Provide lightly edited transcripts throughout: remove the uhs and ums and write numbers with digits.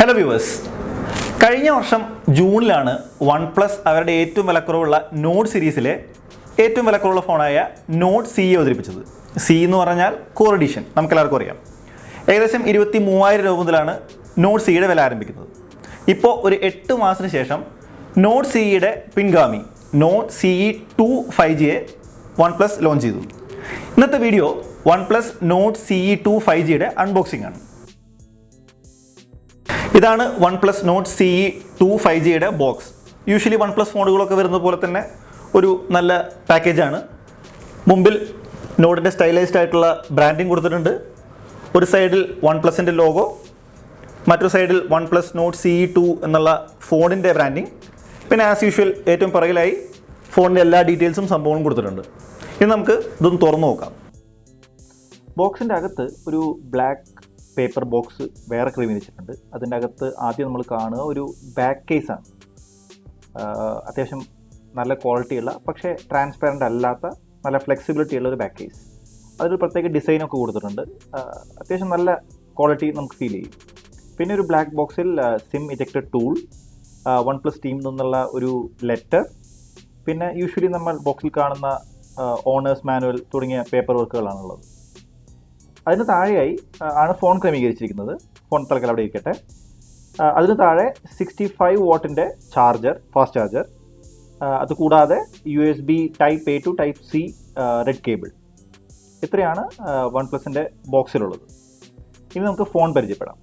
Hello viewers, കഴിഞ്ഞ വർഷം ജൂണിലാണ് OnePlus അവരുടെ ഏറ്റവും വിലക്കുറവുള്ള നോട്ട് സീരീസിലെ ഏറ്റവും വിലക്കുറവുള്ള ഫോണായ നോട്ട് സി അവതരിപ്പിച്ചത്. സി എന്ന് പറഞ്ഞാൽ കോർ എഡിഷൻ, നമുക്കെല്ലാവർക്കും അറിയാം. ഏകദേശം 23,000 രൂപ മുതലാണ് നോട്ട് സിയുടെ വില ആരംഭിക്കുന്നത്. ഇപ്പോൾ ഒരു 8 മാസത്തിന് ശേഷം നോട്ട് സിയുടെ പിൻഗാമി നോട്ട് CE 2 5Gയെ OnePlus ലോഞ്ച് ചെയ്തു. ഇന്നത്തെ വീഡിയോ OnePlus നോട്ട് CE 2 5Gയുടെ അൺബോക്സിംഗ് ആണ്. ഇതാണ് OnePlus നോട്ട് CE 2 5Gയുടെ ബോക്സ്. യൂഷ്വലി OnePlus ഫോണുകളൊക്കെ വരുന്നത് പോലെ തന്നെ ഒരു നല്ല പാക്കേജാണ്. മുമ്പിൽ നോട്ടിൻ്റെ സ്റ്റൈലൈസ്ഡ് ആയിട്ടുള്ള ബ്രാൻഡിങ് കൊടുത്തിട്ടുണ്ട്. ഒരു സൈഡിൽ OnePlusൻ്റെ ലോഗോ, മറ്റൊരു സൈഡിൽ OnePlus നോട്ട് CE 2 എന്നുള്ള ഫോണിൻ്റെ ബ്രാൻഡിങ്, പിന്നെ ആസ് യൂഷ്വൽ ഏറ്റവും പുറകിലായി ഫോണിൻ്റെ എല്ലാ ഡീറ്റെയിൽസും സംഭവവും കൊടുത്തിട്ടുണ്ട്. ഇനി നമുക്ക് ഇതൊന്ന് തുറന്നു നോക്കാം. ബോക്സിൻ്റെ അകത്ത് ഒരു ബ്ലാക്ക് പേപ്പർ ബോക്സ് വേറെ ക്രമീകരിച്ചിട്ടുണ്ട്. അതിൻ്റെ അകത്ത് ആദ്യം നമ്മൾ കാണുക ഒരു ബാക്ക് കേസാണ്. അത്യാവശ്യം നല്ല ക്വാളിറ്റിയുള്ള പക്ഷേ ട്രാൻസ്പെറൻ്റ് അല്ലാത്ത നല്ല ഫ്ലെക്സിബിലിറ്റി ഉള്ള ഒരു ബാക്ക് കേസ്. അതൊരു പ്രത്യേക ഡിസൈനൊക്കെ കൊടുത്തിട്ടുണ്ട്. അത്യാവശ്യം നല്ല ക്വാളിറ്റി നമുക്ക് ഫീൽ ചെയ്യും. പിന്നെ ഒരു ബ്ലാക്ക് ബോക്സിൽ സിം ഇജക്റ്റഡ് ടൂൾ, OnePlus ടീമിൽ നിന്നുള്ള ഒരു ലെറ്റർ, പിന്നെ യൂഷ്വലി നമ്മൾ ബോക്സിൽ കാണുന്ന ഓണേഴ്സ് മാനുവൽ തുടങ്ങിയ പേപ്പർ വർക്കുകളാണുള്ളത്. അതിന് താഴെയായി ആണ് ഫോൺ ക്രമീകരിച്ചിരിക്കുന്നത്. ഫോൺ തൽക്കാലം അവിടെ ഇരിക്കട്ടെ. അതിന് താഴെ 65 വാട്ടിൻ്റെ ചാർജർ, ഫാസ്റ്റ് ചാർജർ, അതുകൂടാതെ USB Type A to Type C red cable. ഇത്രയാണ് OnePlusൻ്റെ ബോക്സിലുള്ളത്. ഇനി നമുക്ക് ഫോൺ പരിചയപ്പെടാം.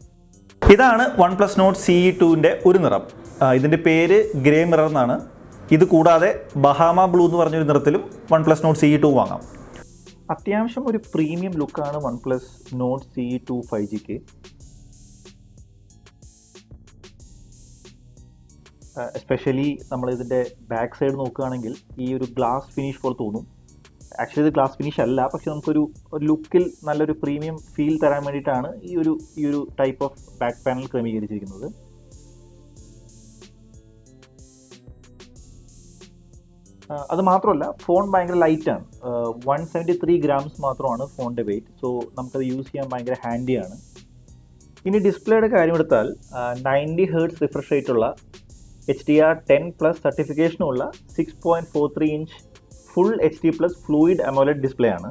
ഇതാണ് OnePlus നോട്ട് CE 2ൻ്റെ ഒരു നിറം. ഇതിൻ്റെ പേര് ഗ്രേ മിറർ എന്നാണ്. ഇത് കൂടാതെ ബഹാമ ബ്ലൂ എന്ന് പറഞ്ഞൊരു നിറത്തിലും OnePlus നോട്ട് CE 2 വാങ്ങാം. അത്യാവശ്യം ഒരു പ്രീമിയം ലുക്കാണ് OnePlus നോട്ട് CE 2 5Gക്ക്. എസ്പെഷ്യലി നമ്മളിതിൻ്റെ ബാക്ക് സൈഡ് നോക്കുകയാണെങ്കിൽ ഈ ഒരു ഗ്ലാസ് ഫിനിഷ് പോലെ തോന്നും. ആക്ച്വലി ഇത് ഗ്ലാസ് ഫിനിഷ് അല്ല, പക്ഷെ നമുക്കൊരു ലുക്കിൽ നല്ലൊരു പ്രീമിയം ഫീൽ തരാൻ വേണ്ടിയിട്ടാണ് ഈ ഒരു ടൈപ്പ് ഓഫ് ബാക്ക് പാനൽ ക്രമീകരിച്ചിരിക്കുന്നത്. അത് മാത്രമല്ല ഫോൺ ഭയങ്കര ലൈറ്റാണ്. 173 grams മാത്രമാണ് ഫോണിൻ്റെ വെയിറ്റ്. സോ നമുക്കത് യൂസ് ചെയ്യാൻ ഭയങ്കര ഹാൻഡിയാണ്. ഇനി ഡിസ്പ്ലേയുടെ കാര്യം എടുത്താൽ 90 Hz റിഫ്രഷ് റേറ്റുള്ള HDR10+ സർട്ടിഫിക്കേഷനുള്ള 6.43 inch full HD+ fluid AMOLED display ആണ്.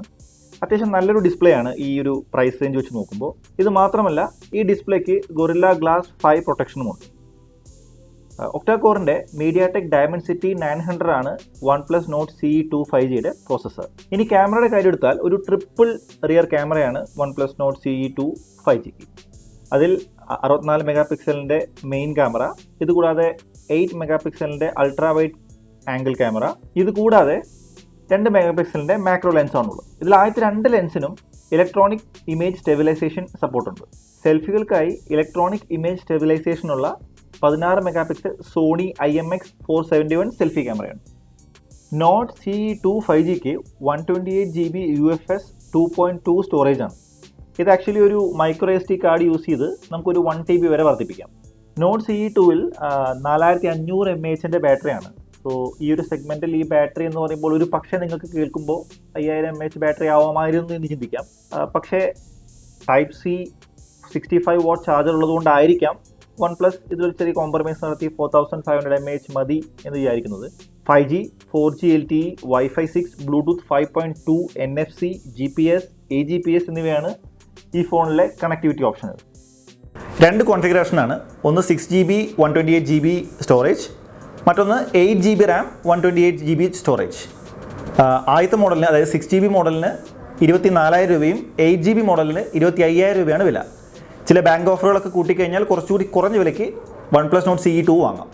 അത്യാവശ്യം നല്ലൊരു ഡിസ്പ്ലേ ആണ് ഈ ഒരു പ്രൈസ് റേഞ്ച് വെച്ച് നോക്കുമ്പോൾ. ഇത് മാത്രമല്ല ഈ ഡിസ്പ്ലേക്ക് ഗൊറില്ല ഗ്ലാസ് 5 പ്രൊട്ടക്ഷനുമുണ്ട്. ഒക്ടാകോറിൻ്റെ MediaTek Dimensity 900 ആണ് OnePlus നോട്ട് CE 2 5Gയുടെ പ്രോസസ്സർ. ഇനി ക്യാമറയുടെ കാര്യം എടുത്താൽ ഒരു ട്രിപ്പിൾ റിയർ ക്യാമറയാണ് OnePlus നോട്ട് CE 2 5Gക്ക്. അതിൽ 64 മെഗാപിക്സലിൻ്റെ മെയിൻ ക്യാമറ, ഇതുകൂടാതെ 8 മെഗാപിക്സലിൻ്റെ അൾട്രാ വൈഡ് ആംഗിൾ ക്യാമറ, ഇതുകൂടാതെ 2 മെഗാപിക്സലിൻ്റെ മാക്രോ ലെൻസാണുള്ളത്. ഇതിൽ ആദ്യത്തെ 2 ലെൻസിനും ഇലക്ട്രോണിക് ഇമേജ് സ്റ്റെബിലൈസേഷൻ സപ്പോർട്ടുണ്ട്. സെൽഫികൾക്കായി ഇലക്ട്രോണിക് ഇമേജ് സ്റ്റെബിലൈസേഷനുള്ള 16 മെഗാപിക്സൽ സോണി IMX 471 സെൽഫി ക്യാമറയാണ്. Not CE 2 5Gക്ക് 128GB UFS 2.2 storage ആണ്. ഇത് ആക്ച്വലി ഒരു മൈക്രോ SD കാർഡ് യൂസ് ചെയ്ത് നമുക്കൊരു 1 TB വരെ വർദ്ധിപ്പിക്കാം. നോട്ട് CE 2ൽ 4500 mAhൻ്റെ ബാറ്ററിയാണ്. സോ ഈ ഒരു സെഗ്മെൻറ്റിൽ ഈ ബാറ്ററി എന്ന് പറയുമ്പോൾ ഒരു പക്ഷേ നിങ്ങൾക്ക് കേൾക്കുമ്പോൾ 5000 mAh ബാറ്ററി ആവാമായിരുന്നു എന്ന് ചിന്തിക്കാം. പക്ഷേ Type C 65 വാട്ട് ചാർജർ ഉള്ളതുകൊണ്ടായിരിക്കാം OnePlus ഇതിലൊരു ചെറിയ കോംപ്രമൈസ് നടത്തി 4500 mAh മതി എന്ന് വിചാരിക്കുന്നത്. 5G 4G LTE Wi-Fi 6 Bluetooth 5.2 NFC GPS AGPS എന്നിവയാണ് ഈ ഫോണിലെ കണക്ടിവിറ്റി ഓപ്ഷനുകൾ. 2 കോൺഫിഗറേഷനാണ്. ഒന്ന് 6GB 128GB സ്റ്റോറേജ്, മറ്റൊന്ന് 8GB RAM 128GB സ്റ്റോറേജ്. ആദ്യത്തെ മോഡലിന്, അതായത് 6GB മോഡലിന് 24,000 രൂപയും 8GB മോഡലിന് 25,000 രൂപയാണ് വില. ചില ബാങ്ക് ഓഫറുകളൊക്കെ കൂട്ടിക്കഴിഞ്ഞാൽ കുറച്ചുകൂടി കുറഞ്ഞ വിലയ്ക്ക് OnePlus നോട്ട് CE 2 വാങ്ങാം.